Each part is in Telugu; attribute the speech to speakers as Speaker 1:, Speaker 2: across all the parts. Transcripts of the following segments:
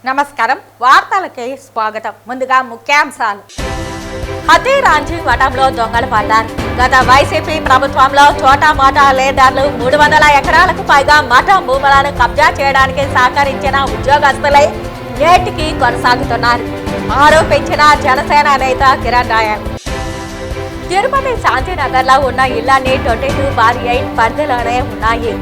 Speaker 1: నమస్కారం, వార్తలకి స్వాగతం. ముందుగా ముఖ్యాంశాలు. హతీరాంజీ మఠంలో దొంగలు పడ్డారు. గత వైసీపీ ప్రభుత్వంలో చోటా మోటా లేదర్లు 300 ఎకరాలకు పైగా మఠం భూములను కబ్జా చేయడానికి సహకరించిన ఉద్యోగస్తులే నేటికి కొనసాగుతున్నారు ఆరోపించిన జనసేన నేత కిరణ్ రాయల్. తిరుపతి శాంతినగర్ లో ఉన్న ఇళ్లన్నీ 22/8 పరిధిలోనే ఉన్నాయి.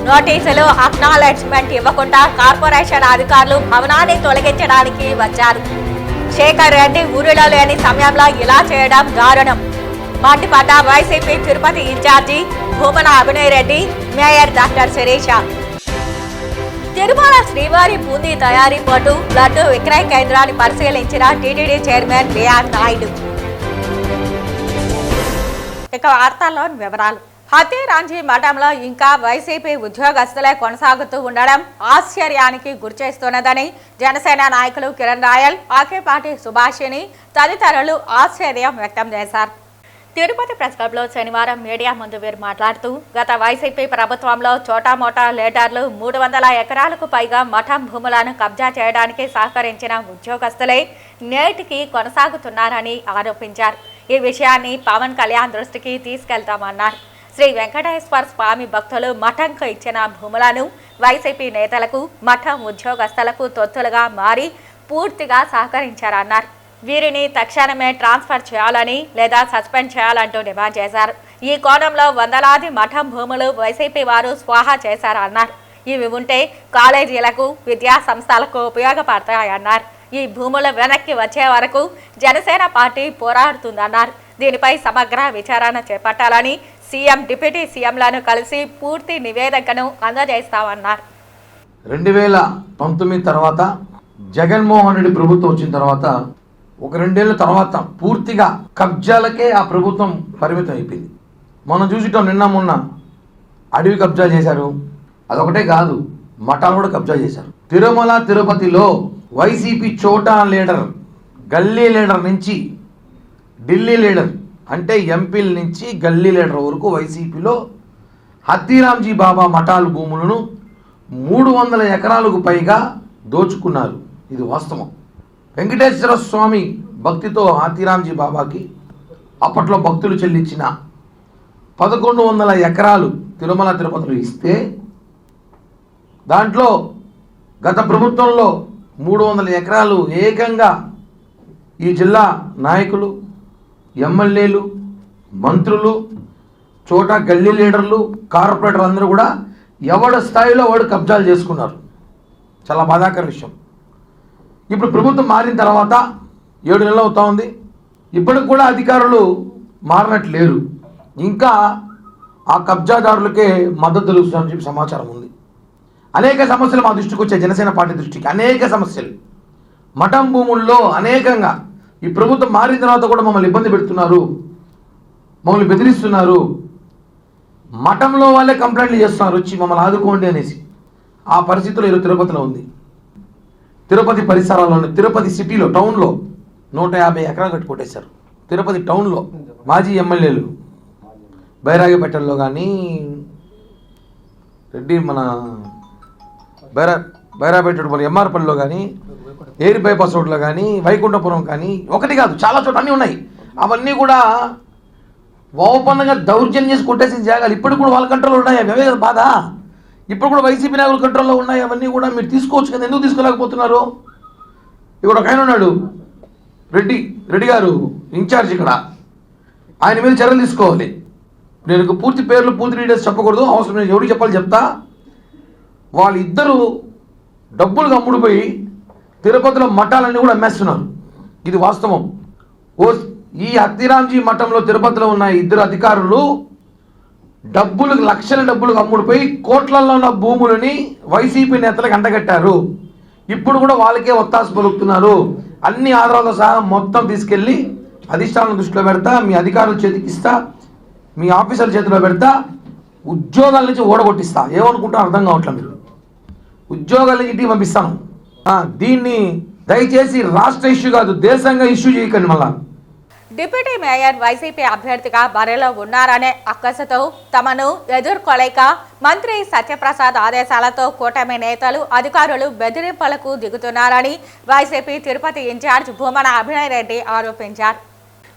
Speaker 1: నోటీసులు అక్నాలెడ్జ్మెంట్ ఇవ్వకుండా కార్పొరేషన్ అధికారులు భవనాన్ని తొలగించడానికి వచ్చారు. శేఖర్ రెడ్డి ఊరిలో లేని సమయంలో ఇలా చేయడం దారుణం. మండిపడ్డ YCP Tirupati in charge Bhumana Abhinay Reddy, mayor doctor Sirisha. Tirumala శ్రీవారి బూందీ తయారీ పోటు లడ్డు విక్రయ కేంద్రాన్ని పరిశీలించిన టీటీడీ చైర్మన్ బిఆర్ నాయుడు. ఇక వార్తల్లోని వివరాలు. హతీరాంజీ మఠంలో ఇంకా వైసీపీ ఉద్యోగస్తులే కొనసాగుతూ ఉండడం ఆశ్చర్యానికి గురిచేస్తున్నదని జనసేన నాయకులు కిరణ్ రాయల్, ఆకేపాటి సుభాషిణి తదితరులు ఆశ్చర్యం వ్యక్తం చేశారు. తిరుపతి ప్రెస్ క్లబ్లో శనివారం మీడియా ముందు వీరు మాట్లాడుతూ, గత వైసీపీ ప్రభుత్వంలో చోటామోటా లేటర్లు 300 ఎకరాలకు పైగా మఠం భూములను కబ్జా చేయడానికి సహకరించిన ఉద్యోగస్తులే నేటికి కొనసాగుతున్నారని ఆరోపించారు. ఈ విషయాన్ని పవన్ కళ్యాణ్ దృష్టికి తీసుకెళ్తామన్నారు. శ్రీ వెంకటేశ్వర స్వామి భక్తులు మఠంకు ఇచ్చిన భూములను వైసీపీ నేతలకు, మఠం ఉద్యోగస్తులకు తొత్తులుగా మారి పూర్తిగా సహకరించారన్నారు. వీరిని తక్షణమే ట్రాన్స్ఫర్ చేయాలని లేదా సస్పెండ్ చేయాలంటూ డిమాండ్ చేశారు. ఈ కోణంలో వందలాది మఠం భూములు వైసీపీ వారు స్వాహా చేశారన్నారు. ఇవి ఉంటే కాలేజీలకు, విద్యా సంస్థలకు ఉపయోగపడతాయన్నారు. ఈ భూములు వెనక్కి వచ్చే వరకు జనసేన పార్టీ పోరాడుతుందన్నారు. దీనిపై సమగ్ర విచారణ చేపట్టాలని సీఎం, డిప్యూటీ సీఎంలను కలిసి పూర్తి నివేదికను అందజేస్తామన్నారు.
Speaker 2: 2019 తర్వాత జగన్మోహన్ రెడ్డి ప్రభుత్వం వచ్చిన తర్వాత ఒక 2 ఏళ్ల తర్వాత పూర్తిగా కబ్జాలకే ఆ ప్రభుత్వం పరిమితం అయిపోయింది. మనం చూసిటాం, నిన్న మొన్న అడవి కబ్జా చేశారు. అదొకటే కాదు, మఠాలు కూడా కబ్జా చేశారు. తిరుమల తిరుపతిలో వైసీపీ చోటా లీడర్, గల్లీ లీడర్ నుంచి ఢిల్లీ లీడర్ అంటే ఎంపీల నుంచి గల్లీ లీడర్ వరకు వైసీపీలో హతీరాంజీ బాబా మఠాలు భూములను 300 ఎకరాలకు పైగా దోచుకున్నారు. ఇది వాస్తవం. వెంకటేశ్వర స్వామి భక్తితో హతీరాంజీ బాబాకి అప్పట్లో భక్తులు చెల్లించిన 1100 ఎకరాలు తిరుమల తిరుపతిలో ఇస్తే, దాంట్లో గత ప్రభుత్వంలో 300 ఎకరాలు ఏకంగా ఈ జిల్లా నాయకులు, ఎమ్మెల్యేలు, మంత్రులు, చోటా గల్లీ లీడర్లు, కార్పొరేటర్లు అందరూ కూడా ఎవడ స్థాయిలో వాడు కబ్జాలు చేసుకున్నారు. చాలా బాధాకర విషయం. ఇప్పుడు ప్రభుత్వం మారిన తర్వాత 7 నెలలు అవుతా ఉంది. ఇప్పటికి కూడా అధికారులు మారినట్లేరు. ఇంకా ఆ కబ్జాదారులకే మద్దతు తెలుస్తుందని చెప్పి సమాచారం ఉంది. అనేక సమస్యలు మా దృష్టికి వచ్చాయి, జనసేన పార్టీ దృష్టికి అనేక సమస్యలు. మఠం భూముల్లో అనేకంగా ఈ ప్రభుత్వం మారిన తర్వాత కూడా మమ్మల్ని ఇబ్బంది పెడుతున్నారు, మమ్మల్ని బెదిరిస్తున్నారు. మఠంలో వాళ్ళే కంప్లైంట్లు చేస్తున్నారు, వచ్చి మమ్మల్ని ఆదుకోండి అనేసి. ఆ పరిస్థితుల్లో ఈరోజు తిరుపతిలో ఉంది. తిరుపతి పరిసరాల్లో, తిరుపతి సిటీలో, టౌన్లో 150 ఎకరాలు కట్టి కొట్టేశారు. తిరుపతి టౌన్లో మాజీ ఎమ్మెల్యేలు బైరాగిపేటల్లో కానీ, రెడ్డి మన బైరాపేట ఎంఆర్పల్లిలో కానీ, ఎయిర్ బైపాస్ రోడ్లో కానీ, వైకుంఠపురం కానీ, ఒకటి కాదు చాలా చోట్ల అన్నీ ఉన్నాయి. అవన్నీ కూడా ఓపెన్గా దౌర్జన్యం చేసి కొట్టేసిన జాగాలు ఇప్పుడు కూడా వాళ్ళ కంట్రోల్లో ఉన్నాయి. అవే కదా బాధ. ఇప్పుడు కూడా వైసీపీ నాయకుల కంట్రోల్లో ఉన్నాయి. అవన్నీ కూడా మీరు తీసుకోవచ్చు కదా, ఎందుకు తీసుకోలేకపోతున్నారు? ఇక్కడ ఒక ఆయన ఉన్నాడు, రెడ్డి గారు ఇన్ఛార్జ్ ఇక్కడ. ఆయన మీద చర్యలు తీసుకోవాలి. నేను పూర్తి పేర్లు, పూర్తి డీటెయిల్స్ చెప్పకూడదు, అవసరం నేను ఎవరికి చెప్పాలి చెప్తా. వాళ్ళిద్దరూ డబ్బులు అమ్ముడుపోయి తిరుపతిలో మఠాలన్నీ కూడా అమ్మేస్తున్నారు. ఇది వాస్తవం. ఈ హతీరాంజీ మఠంలో తిరుపతిలో ఉన్న 2 అధికారులు లక్షల డబ్బులు అమ్ముడుపోయి కోట్లలో ఉన్న భూములని వైసీపీ నేతలకు అంటగట్టారు. ఇప్పుడు కూడా వాళ్ళకే ఒత్తాసు పలుకుతున్నారు. అన్ని ఆధారాలతో సహా మొత్తం తీసుకెళ్ళి అధిష్టానం దృష్టిలో పెడతా, మీ అధికారుల చేతికి ఇస్తా, మీ ఆఫీసర్ల చేతిలో పెడతా, ఉద్యోగాల నుంచి ఓడగొట్టిస్తా. ఏమనుకుంటారో అర్థం కావట్లేదు. మీరు ఉద్యోగాల నుంచి ఇంటికి పంపిస్తాను. దీన్ని దయచేసి రాష్ట్ర ఇష్యూ కాదు, దేశంగా ఇష్యూ చేయకండి. మళ్ళా
Speaker 1: డిప్యూటీ మేయర్ వైసీపీ అభ్యర్థిగా బరిలో ఉన్నారనే అక్కసుతో తమను ఎదుర్కోలేక మంత్రి సత్యప్రసాద్ ఆదేశాలతో కూటమి నేతలు అధికారులు బెదిరింపులకు దిగుతున్నారని వైసీపీ తిరుపతి ఇన్ఛార్జ్ భూమన అభినయ్ రెడ్డి ఆరోపించారు.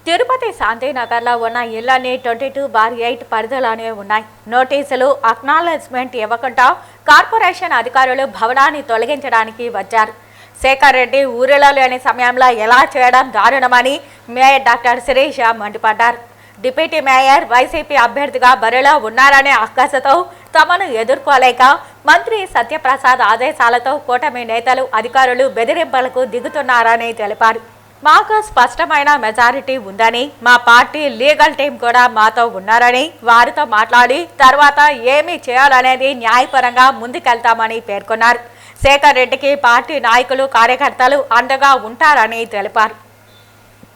Speaker 1: తిరుపతి శాంతినగర్లో ఉన్న ఇళ్లన్నీ 22/8 పరిధిలోనే ఉన్నాయి. నోటీసులు అక్నాలెడ్జ్మెంట్ ఇవ్వకుండా కార్పొరేషన్ అధికారులు భవనాన్ని తొలగించడానికి వచ్చారు. శేఖర్ రెడ్డి ఊరిలో లేని సమయంలో ఎలా చేయడం దారుణమని మేయర్ డాక్టర్ శిరీష మండిపడ్డారు. డిప్యూటీ మేయర్ వైసీపీ అభ్యర్థిగా బరిలో ఉన్నారనే అక్కసుతో తమను ఎదుర్కోలేక మంత్రి సత్యప్రసాద్ ఆదేశాలతో కూటమి నేతలు అధికారులు బెదిరింపులకు దిగుతున్నారని తెలిపారు. మాకు స్పష్టమైన మెజారిటీ ఉందని, మా పార్టీ లీగల్ టీం కూడా మాతో ఉన్నారని, వారితో మాట్లాడి తర్వాత ఏమి చేయాలనేది న్యాయపరంగా ముందుకెళ్తామని పేర్కొన్నారు. శేఖర్ రెడ్డికి పార్టీ నాయకులు కార్యకర్తలు అండగా ఉంటారని తెలిపారు.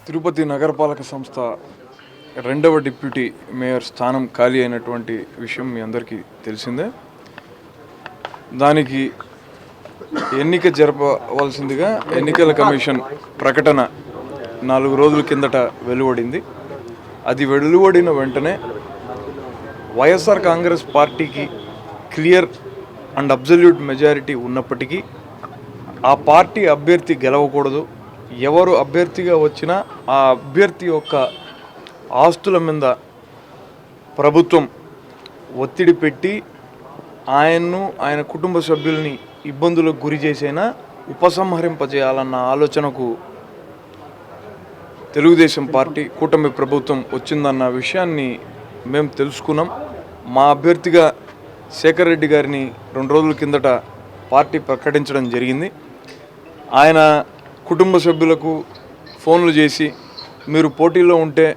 Speaker 3: తిరుపతి నగరపాలక సంస్థ 2వ డిప్యూటీ మేయర్ స్థానం ఖాళీ అయినటువంటి విషయం మీ అందరికీ తెలిసిందే. దానికి ఎన్నిక జరపవలసిందిగా ఎన్నికల కమిషన్ ప్రకటన 4 రోజుల కిందట వెలువడింది. అది వెలువడిన వెంటనే వైఎస్ఆర్ కాంగ్రెస్ పార్టీకి క్లియర్ అండ్ అబ్జల్యూట్ మెజారిటీ ఉన్నప్పటికీ ఆ పార్టీ అభ్యర్థి గెలవకూడదు. ఎవరు అభ్యర్థిగా వచ్చినా ఆ అభ్యర్థి యొక్క ఆస్తుల మీద ప్రభుత్వం ఒత్తిడి పెట్టి ఆయన్ను ఆయన కుటుంబ సభ్యుల్ని ఇబ్బందులకు గురి చేసైనా ఉపసంహరింపజేయాలన్న ఆలోచనకు తెలుగుదేశం పార్టీ కూటమి ప్రభుత్వం వచ్చిందన్న విషయాన్ని మేము తెలుసుకున్నాం. మా అభ్యర్థిగా శేఖర్ రెడ్డి గారిని 2 రోజుల కిందట పార్టీ ప్రకటించడం జరిగింది. ఆయన కుటుంబ సభ్యులకు ఫోన్లు చేసి మీరు పోటీలో ఉంటే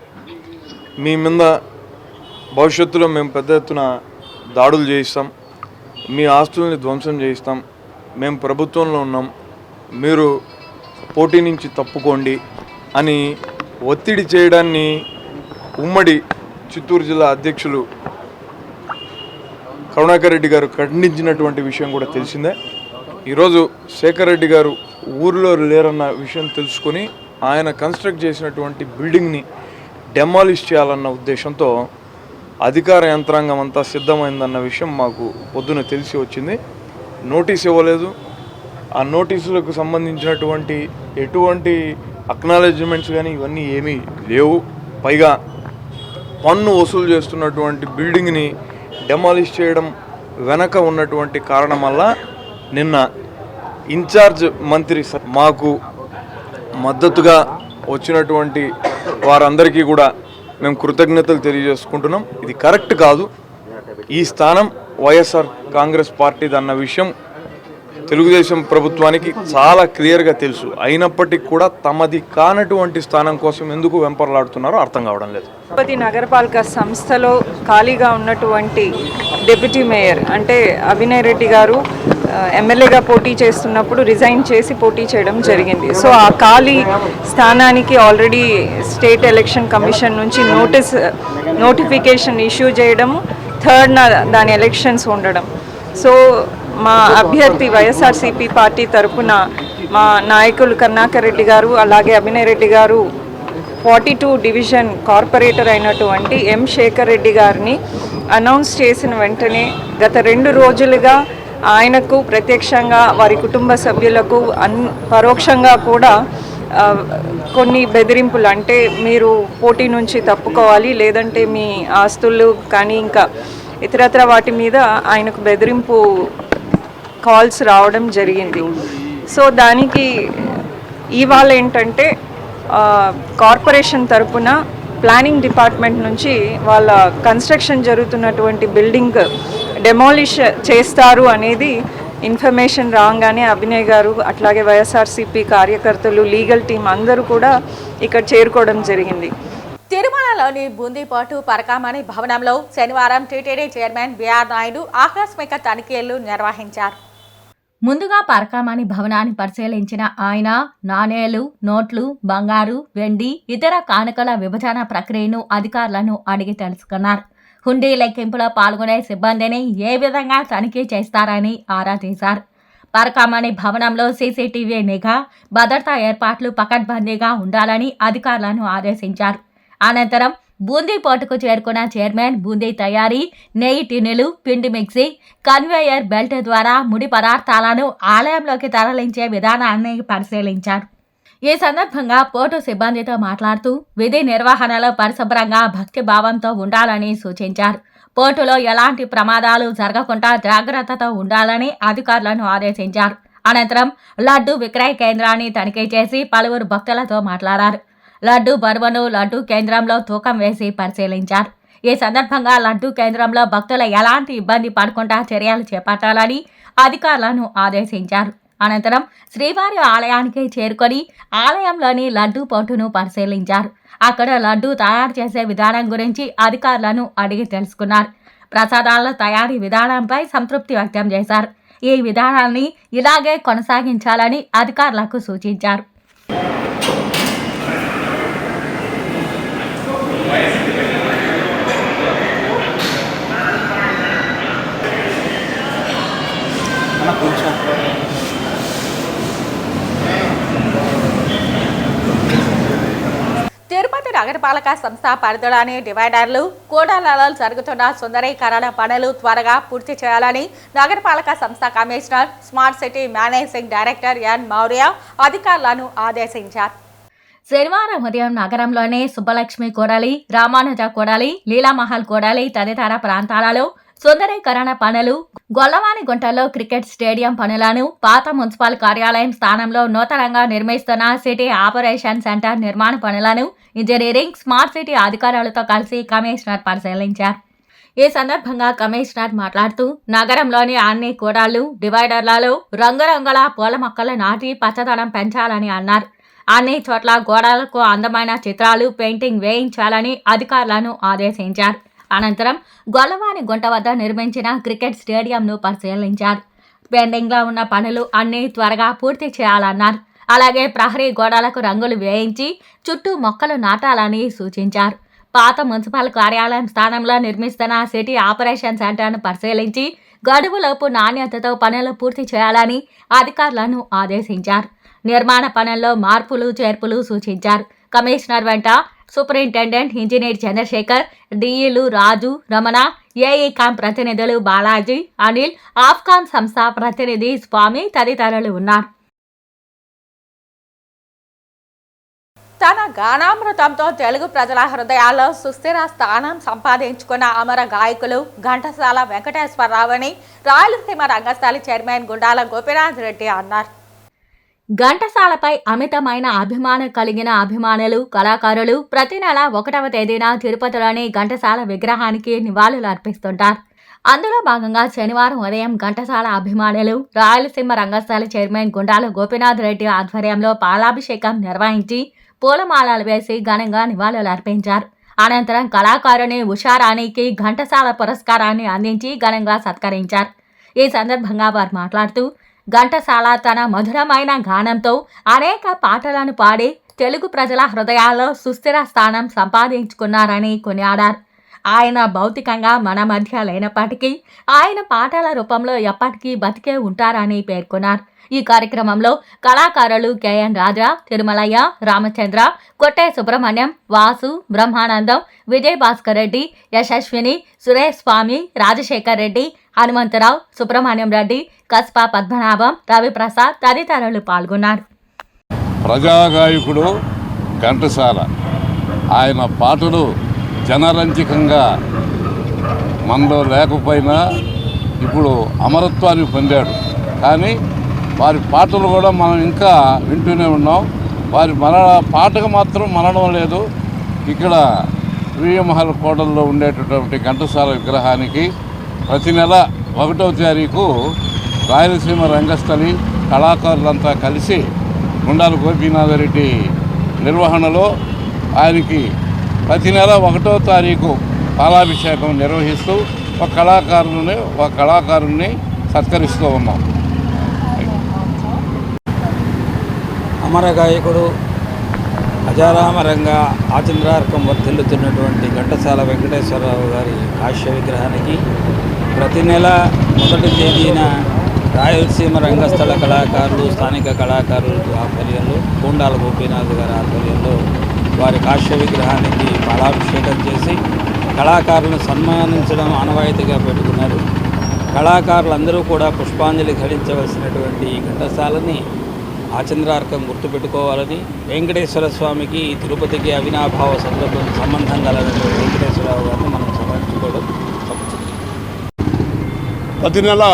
Speaker 3: మీ మీద భవిష్యత్తులో మేము పెద్ద ఎత్తున దాడులు చేయిస్తాం, మీ ఆస్తుల్ని ధ్వంసం చేయిస్తాం, మేము ప్రభుత్వంలో ఉన్నాం, మీరు పోటీ నుంచి తప్పుకోండి అని ఒత్తిడి చేయడాన్ని ఉమ్మడి చిత్తూరు జిల్లా అధ్యక్షులు కరుణాకర్ రెడ్డి గారు ఖండించినటువంటి విషయం కూడా తెలిసిందే. ఈరోజు శేఖర్ రెడ్డి గారు ఊరిలో లేరన్న విషయం తెలుసుకొని ఆయన కన్స్ట్రక్ట్ చేసినటువంటి బిల్డింగ్ని డెమాలిష్ చేయాలన్న ఉద్దేశంతో అధికార యంత్రాంగం అంతా సిద్ధమైందన్న విషయం మాకు పొద్దున తెలిసి వచ్చింది. నోటీస్ ఇవ్వలేదు. ఆ నోటీసులకు సంబంధించినటువంటి ఎటువంటి అక్నాలెడ్జ్మెంట్స్ కానీ ఇవన్నీ ఏమీ లేవు. పైగా పన్ను వసూలు చేస్తున్నటువంటి బిల్డింగ్ని డెమాలిష్ చేయడం వెనక ఉన్నటువంటి కారణం వల్ల నిన్న ఇన్ఛార్జ్ మంత్రి మాకు మద్దతుగా వచ్చినటువంటి వారందరికీ కూడా మేము కృతజ్ఞతలు తెలియజేసుకుంటున్నాం. ఇది కరెక్ట్ కాదు. ఈ స్థానం వైఎస్ఆర్ కాంగ్రెస్ పార్టీది అన్న విషయం తెలుగుదేశం ప్రభుత్వానికి చాలా క్లియర్గా తెలుసు. అయినప్పటికీ కూడా తమది కానటువంటి స్థానం కోసం ఎందుకు వెంపర్లాడుతున్నారో అర్థం కావడం లేదు.
Speaker 4: తిరుపతి నగరపాలక సంస్థలో ఖాళీగా ఉన్నటువంటి డిప్యూటీ మేయర్ అంటే అభినయ్ రెడ్డి గారు ఎమ్మెల్యేగా పోటీ చేస్తున్నప్పుడు రిజైన్ చేసి పోటీ చేయడం జరిగింది. సో ఆ ఖాళీ స్థానానికి ఆల్రెడీ స్టేట్ ఎలక్షన్ కమిషన్ నుంచి నోటిఫికేషన్ ఇష్యూ చేయడము, 3rd దాని ఎలక్షన్స్ ఉండడం. సో మా అభ్యర్థి వైఎస్ఆర్సీపీ పార్టీ తరఫున మా నాయకులు కరుణాకర్ రెడ్డి గారు అలాగే అభినయ్ రెడ్డి గారు 42 డివిజన్ కార్పొరేటర్ అయినటువంటి ఎం శేఖర్ రెడ్డి గారిని అనౌన్స్ చేసిన వెంటనే గత 2 రోజులుగా ఆయనకు ప్రత్యక్షంగా వారి కుటుంబ సభ్యులకు పరోక్షంగా కూడా కొన్ని బెదిరింపులు, అంటే మీరు పోటీ నుంచి తప్పుకోవాలి లేదంటే మీ ఆస్తులు కానీ ఇంకా ఇతరత్ర వాటి మీద ఆయనకు బెదిరింపు కాల్స్ రావడం జరిగింది. సో దానికి ఇవాళ ఏంటంటే కార్పొరేషన్ తరపున ప్లానింగ్ డిపార్ట్మెంట్ నుంచి వాళ్ళ కన్స్ట్రక్షన్ జరుగుతున్నటువంటి బిల్డింగ్ డెమాలిష్ చేస్తారు అనేది ఇన్ఫర్మేషన్ రాగానే అభినయ్ గారు అట్లాగే వైఎస్ఆర్సీపీ కార్యకర్తలు, లీగల్ టీం అందరూ కూడా ఇక్కడ చేరుకోవడం జరిగింది.
Speaker 1: తిరుమలలోని బూందీపాటు పరకామణి భవనంలో శనివారం టీటీడీ చైర్మన్ బిఆర్ నాయుడు ఆకస్మిక తనిఖీలు నిర్వహించారు. ముందుగా పరకామణి భవనాన్ని పరిశీలించిన ఆయన నాణేలు, నోట్లు, బంగారు, వెండి, ఇతర కానుకల విభజన ప్రక్రియను అధికారులను అడిగి తెలుసుకున్నారు. హుండీ లెక్కింపులో పాల్గొనే సిబ్బందిని ఏ విధంగా తనిఖీ చేస్తారని ఆరా తీశారు. పరకామణి భవనంలో సీసీటీవీ నిఘా, భద్రతా ఏర్పాట్లు పకడ్బందీగా ఉండాలని అధికారులను ఆదేశించారు. అనంతరం బూందీ పోర్టుకు చేరుకున్న చైర్మన్ బూందీ తయారీ, నెయ్యి టిన్నులు, పిండి మిక్సీ, కన్వేయర్ బెల్ట్ ద్వారా ముడి పదార్థాలను ఆలయంలోకి తరలించే విధానాన్ని పరిశీలించారు. ఈ సందర్భంగా పోర్టు సిబ్బందితో మాట్లాడుతూ విధి నిర్వహణలో పరిశుభ్రంగా భక్తి భావంతో ఉండాలని సూచించారు. పోర్టులో ఎలాంటి ప్రమాదాలు జరగకుండా జాగ్రత్తతో ఉండాలని అధికారులను ఆదేశించారు. అనంతరం లడ్డు విక్రయ కేంద్రాన్ని తనిఖీ చేసి పలువురు భక్తులతో మాట్లాడారు. లడ్డు బరువును లడ్డు కేంద్రంలో తూకం వేసి పరిశీలించారు. ఈ సందర్భంగా లడ్డు కేంద్రంలో భక్తులు ఎలాంటి ఇబ్బంది పడకుండా చర్యలు చేపట్టాలని అధికారులను ఆదేశించారు. అనంతరం శ్రీవారి ఆలయానికి చేరుకొని ఆలయంలోని లడ్డు పోర్టును పరిశీలించారు. అక్కడ లడ్డు తయారు చేసే విధానం గురించి అధికారులను అడిగి తెలుసుకున్నారు. ప్రసాదాల తయారీ విధానంపై సంతృప్తి వ్యక్తం చేశారు. ఈ విధానాన్ని ఇలాగే కొనసాగించాలని అధికారులకు సూచించారు. తిరుపతి నగరపాలక సంస్థ పరిధిలోని డివైడర్లు, కూడళ్లలో జరుగుతున్న సుందరీకరణ పనులు త్వరగా పూర్తి చేయాలని నగరపాలక సంస్థ commissioner, smart city managing director N Maurya అధికారులను ఆదేశించారు. శనివారం ఉదయం నగరంలోని సుబ్బలక్ష్మి కూడలి, రామానుజ కూడలి, లీలామహల్ కూడలి తదితర ప్రాంతాలలో సుందరీకరణ పనులు, గొల్లవాని గుంటలో క్రికెట్ స్టేడియం పనులను, పాత మున్సిపల్ కార్యాలయం స్థానంలో నూతనంగా నిర్మిస్తున్న సిటీ ఆపరేషన్ సెంటర్ నిర్మాణ పనులను ఇంజనీరింగ్, స్మార్ట్ సిటీ అధికారులతో కలిసి కమిషనర్ పరిశీలించారు. ఈ సందర్భంగా కమిషనర్ మాట్లాడుతూ నగరంలోని అన్ని కూడళ్లు, డివైడర్లలో రంగురంగుల పూల మొక్కలు నాటి పచ్చదనం పెంచాలని అన్నారు. అన్ని చోట్ల గోడలకు అందమైన చిత్రాలు, పెయింటింగ్ వేయించాలని అధికారులను ఆదేశించారు. అనంతరం గొల్లవాని గుంట వద్ద నిర్మించిన క్రికెట్ స్టేడియంను పరిశీలించారు. పెండింగ్లో ఉన్న పనులు అన్నీ త్వరగా పూర్తి చేయాలన్నారు. అలాగే ప్రహరీ గోడలకు రంగులు వేయించి చుట్టూ మొక్కలు నాటాలని సూచించారు. పాత మున్సిపల్ కార్యాలయం స్థానంలో నిర్మిస్తున్న సిటీ ఆపరేషన్ సెంటర్ను పరిశీలించి గడువులోపు నాణ్యతతో పనులు పూర్తి చేయాలని అధికారులను ఆదేశించారు. నిర్మాణ పనుల్లో మార్పులు చేర్పులు సూచించారు. కమిషనర్ వెంట సూపరింటెండెంట్ ఇంజనీర్ చంద్రశేఖర్, డిఈలు రాజు, రమణ, ఏఈకాం ప్రతినిధులు బాలాజీ, అనిల్, ఆఫ్కాన్ సంస్థ ప్రతినిధి స్వామి తదితరులు ఉన్నారు. తన గానామృతంతో తెలుగు ప్రజల హృదయాల్లో సుస్థిర స్థానం సంపాదించుకున్న అమర గాయకులు ఘంటసాల వెంకటేశ్వరరావుని రాయలసీమ రంగస్థలి చైర్మన్ గుండాల గోపీనాథ్ రెడ్డి అన్నారు. ఘంటసాలపై అమితమైన అభిమానం కలిగిన అభిమానులు, కళాకారులు ప్రతి నెల 1వ తేదీన తిరుపతిలోని ఘంటసాల విగ్రహానికి నివాళులు అర్పిస్తుంటారు. అందులో భాగంగా శనివారం ఉదయం ఘంటసాల అభిమానులు రాయలసీమ రంగస్థలి చైర్మన్ గుండాల గోపీనాథ్ రెడ్డి ఆధ్వర్యంలో పాలాభిషేకం నిర్వహించి పూలమాలలు వేసి ఘనంగా నివాళులు అర్పించారు. అనంతరం కళాకారుని ఉషారాణికి ఘంటసాల పురస్కారాన్ని అందించి ఘనంగా సత్కరించారు. ఈ సందర్భంగా వారు మాట్లాడుతూ ఘంటసాల తన మధురమైన గానంతో అనేక పాటలను పాడి తెలుగు ప్రజల హృదయాల్లో సుస్థిర స్థానం సంపాదించుకున్నారని కొనియాడారు. ఆయన భౌతికంగా మన మధ్య లేనప్పటికీ ఆయన పాటల రూపంలో ఎప్పటికీ బతికే ఉంటారని పేర్కొన్నారు. ఈ కార్యక్రమంలో కళాకారులు కెఎన్ రాజా, తిరుమలయ్య, రామచంద్ర, కొట్టే సుబ్రహ్మణ్యం, వాసు, బ్రహ్మానందం, విజయభాస్కర్ రెడ్డి, యశస్విని, సురేష్ స్వామి, రాజశేఖర్ రెడ్డి, హనుమంతరావు, సుబ్రహ్మణ్యం రెడ్డి, కస్పా పద్మనాభం, రవిప్రసాద్ తదితరులు పాల్గొన్నారు.
Speaker 5: ప్రజాగాయకుడు ఘంటసాల. ఆయన పాటలు జనరంజకంగా మనలో లేకపోయినా ఇప్పుడు అమరత్వాన్ని పొందాడు. కానీ వారి పాటలు కూడా మనం ఇంకా వింటూనే ఉన్నాం. వారి పాటకు మాత్రం మరణం లేదు. ఇక్కడ శ్రీమహల్ కోటల్లో ఉండేటటువంటి ఘంటసాల విగ్రహానికి ప్రతి నెల 1వ తారీఖు రాయలసీమ రంగస్థలి కళాకారులంతా కలిసి గుండాల గోపీనాథ్ రెడ్డి నిర్వహణలో ఆయనకి ప్రతి నెల 1వ తారీఖు పాలాభిషేకం నిర్వహిస్తూ ఒక కళాకారుని సత్కరిస్తూ ఉన్నాం.
Speaker 6: అమర గాయకుడు అజారామరంగా ఆచంద్రార్కం వర్ధిల్లుతున్నటువంటి ఘంటసాల వెంకటేశ్వరరావు గారి హాస్య విగ్రహానికి ప్రతి నెల 1వ తేదీన రాయలసీమ రంగస్థల కళాకారులు, స్థానిక కళాకారుల ఆధ్వర్యంలో, కొండాల గోపీనాథ్ గారి ఆధ్వర్యంలో వారి కాశ్య విగ్రహానికి పాలాభిషేకం చేసి కళాకారులను సన్మానించడం ఆనవాయితీగా పెట్టుకున్నారు. కళాకారులందరూ కూడా పుష్పాంజలి ఘటించవలసినటువంటి ఈ ఘంటసాలని ఆచంద్రార్కం గుర్తుపెట్టుకోవాలని, వెంకటేశ్వర స్వామికి తిరుపతికి అవినాభావ సంబంధం కలనటువంటి వెంకటేశ్వరరావు గారిని మనం స్మరించుకోవడం తప్పుతుంది.
Speaker 7: ప్రతి నెల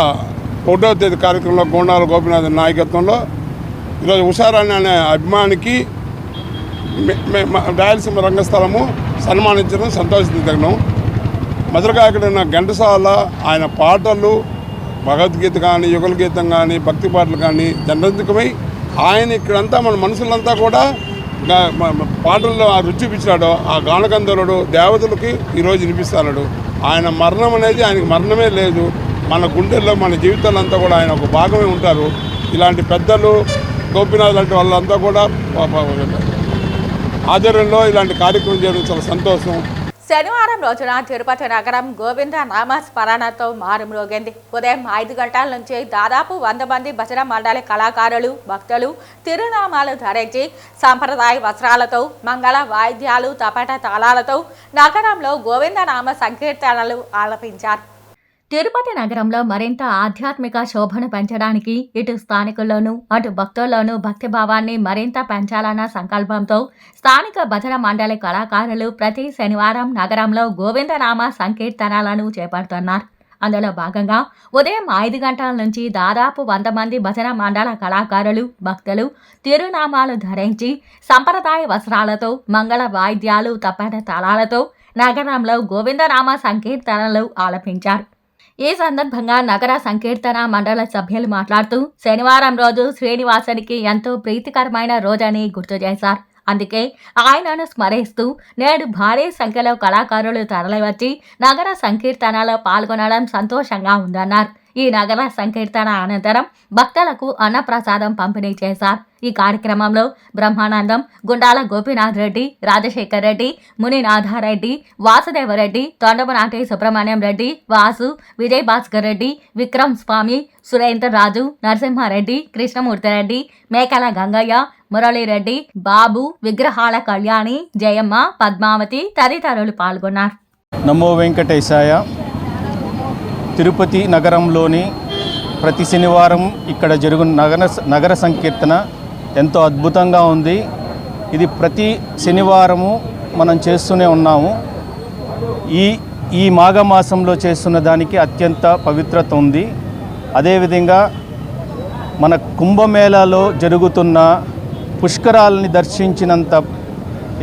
Speaker 7: 1వ తేదీ కార్యక్రమంలో కొండాల గోపీనాథ్ నాయకత్వంలో ఈరోజు ఉషారాణి అనే అభిమానికి రాయలసీమ రంగస్థలము సన్మానించడం సంతోషించదగినం. మధురగాయకుడైన ఘంటసాల ఆయన పాటలు, భగవద్గీత కానీ, యుగల గీతం కానీ, భక్తి పాటలు కానీ జనరంజకమై ఆయన ఇక్కడంతా మన మనుషులంతా కూడా పాటల్లో ఆ రుచి చూపించాడు. ఆ గానగంధర్వుడు దేవతలకి ఈరోజు వినిపిస్తున్నాడు. ఆయన మరణం అనేది ఆయనకు మరణమే లేదు. మన గుండెల్లో, మన జీవితాలంతా కూడా ఆయన ఒక భాగమే ఉంటారు. ఇలాంటి పెద్దలు, గోపీనాథ్ లాంటి వాళ్ళంతా కూడా ఆధ్వర్యంలో ఇలాంటి కార్యక్రమం చేయడం చాలా సంతోషం.
Speaker 1: శనివారం రోజున తిరుపతి నగరం గోవింద నామస్మరణతో మారుమ్రోగింది. ఉదయం 5 గంటల నుంచి దాదాపు 100 మంది భజన మండలి కళాకారులు, భక్తులు తిరునామాలు ధరించి సాంప్రదాయ వస్త్రాలతో, మంగళ వాయిద్యాలు, తపట తాళాలతో నగరంలో గోవింద నామ సంకీర్తనలు ఆలపించారు. తిరుపతి నగరంలో మరింత ఆధ్యాత్మిక శోభను పెంచడానికి ఇటు స్థానికుల్లోనూ అటు భక్తుల్లోనూ భక్తిభావాన్ని మరింత పెంచాలన్న సంకల్పంతో స్థానిక భజన మండలి కళాకారులు ప్రతి శనివారం నగరంలో గోవిందనామ సంకీర్తనలను చేపడుతున్నారు. అందులో భాగంగా ఉదయం 5 గంటల నుంచి దాదాపు 100 మంది భజన మండల కళాకారులు, భక్తులు తిరునామాలు ధరించి సంప్రదాయ వస్త్రాలతో, మంగళ వాయిద్యాలు, తప్పట తాళాలతో నగరంలో గోవిందనామ సంకీర్తనలు ఆలపించారు. ఈ సందర్భంగా నగర సంకీర్తన మండల సభ్యులు మాట్లాడుతూ శనివారం రోజు శ్రీనివాసునికి ఎంతో ప్రీతికరమైన రోజని గుర్తు చేశారు. అందుకే ఆయనను స్మరిస్తూ నేడు భారీ సంఖ్యలో కళాకారులు తరలివచ్చి నగర సంకీర్తనలో పాల్గొనడం సంతోషంగా ఉందన్నారు. ఈ నగర సంకీర్తన అనంతరం భక్తులకు అన్నప్రసాదం పంపిణీ చేశారు. ఈ కార్యక్రమంలో బ్రహ్మానందం, గుండాల గోపీనాథ్ రెడ్డి, రాజశేఖర్ రెడ్డి, మునినాథారెడ్డి, వాసుదేవరెడ్డి, తొండమనాటి సుబ్రహ్మణ్యం రెడ్డి, వాసు, విజయ్ భాస్కర్ రెడ్డి, విక్రమ్ స్వామి, సురేందర్ రాజు, నరసింహారెడ్డి, కృష్ణమూర్తిరెడ్డి, మేకల గంగయ్య, మురళీరెడ్డి, బాబు, విగ్రహాల కళ్యాణి, జయమ్మ, పద్మావతి తదితరులు పాల్గొన్నారు.
Speaker 8: నమో వెంకటేశాయ. తిరుపతి నగరంలోని ప్రతి శనివారం ఇక్కడ జరుగుతున్న నగర సంకీర్తన ఎంతో అద్భుతంగా ఉంది. ఇది ప్రతి శనివారము మనం చేస్తూనే ఉన్నాము. ఈ మాఘమాసంలో చేస్తున్న దానికి అత్యంత పవిత్రత ఉంది. అదేవిధంగా మన కుంభమేళాలో జరుగుతున్న పుష్కరాలని దర్శించినంత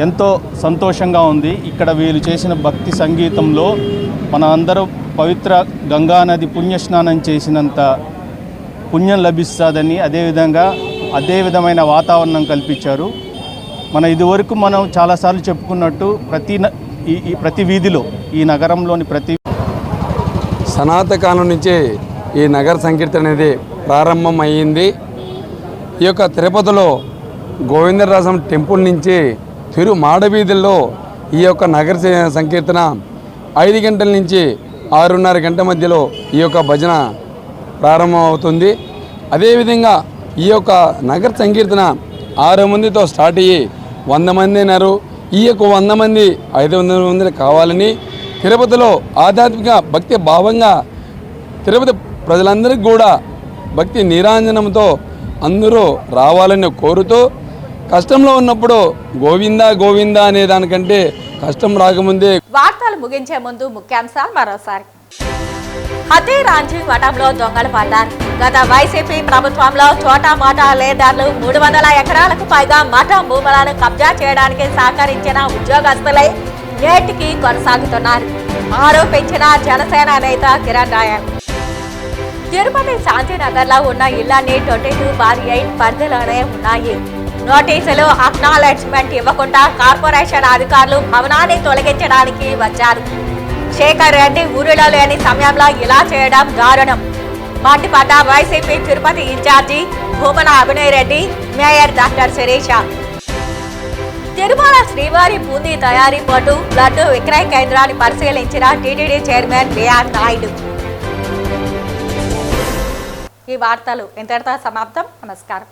Speaker 8: ఎంతో సంతోషంగా ఉంది. ఇక్కడ వీళ్ళు చేసిన భక్తి సంగీతంలో మన అందరూ పవిత్ర గంగానది పుణ్యస్నానం చేసినంత పుణ్యం లభిస్తుందని అదే విధమైన వాతావరణం కల్పించారు. ఇదివరకు మనం చాలాసార్లు చెప్పుకున్నట్టు ప్రతి వీధిలో ఈ నగరంలోని ప్రతి
Speaker 9: సనాతన కాలం నుంచే ఈ నగర సంకీర్తన అనేది ప్రారంభం అయ్యింది. ఈ యొక్క తిరుపతిలో గోవిందరాజం టెంపుల్ నుంచి తిరు మాడవీధుల్లో ఈ యొక్క నగర సంకీర్తన 5 గంటల నుంచి 6:30 గంటల మధ్యలో ఈ యొక్క భజన ప్రారంభం అవుతుంది. అదేవిధంగా ఈ యొక్క నగర సంకీర్తన 6 మందితో స్టార్ట్ అయ్యి 100 మంది అయినారు. ఈ యొక్క 100 మంది 500 మంది కావాలని తిరుపతిలో ఆధ్యాత్మిక భక్తి భావంగా తిరుపతి ప్రజలందరికీ కూడా భక్తి నీరాంజనంతో అందరూ రావాలని కోరుతూ, కష్టంలో ఉన్నప్పుడు గోవిందా గోవిందా అనే దానికంటే కష్టం రాకముందే.
Speaker 1: వార్తలు ముగించే ముందు ముఖ్యాంశాలు మరోసారి. హతే రాంజీ మఠంలో దొంగలు పడ్డారు. గత వైసీపీ ప్రభుత్వంలో చోటా మోటా లేదార్లు 300 ఎకరాలకు పైగా మఠం భూములను కబ్జా చేయడానికి సహకరించిన ఉద్యోగస్తులే నేటికి కొనసాగుతున్నారు ఆరోపించిన జనసేన నేత కిరణ్ రాయల్. తిరుపతి శాంతినగర్లో ఉన్న ఇళ్లన్నీ 22/8 పరిధిలోనే ఉన్నాయి. నోటీసులు అక్నాలెడ్జ్మెంట్ ఇవ్వకుండా కార్పొరేషన్ అధికారులు భవనాన్ని తొలగించడానికి వచ్చారు. శేఖర్ రెడ్డి ఊరిలో లేని సమయంలో ఇలా చేయడం దారుణం. మండిపడ్డ YCP Tirupati in charge Bhumana Abhinay Reddy, mayor doctor Sirisha. Tirumala శ్రీవారి బూందీ తయారీ పోటు లడ్డు విక్రయ కేంద్రాన్ని పరిశీలించిన టీటీడీ చైర్మన్ బిఆర్ నాయుడు. ఈ వార్తలు ఇంతటితో సమాప్తం. నమస్కారం.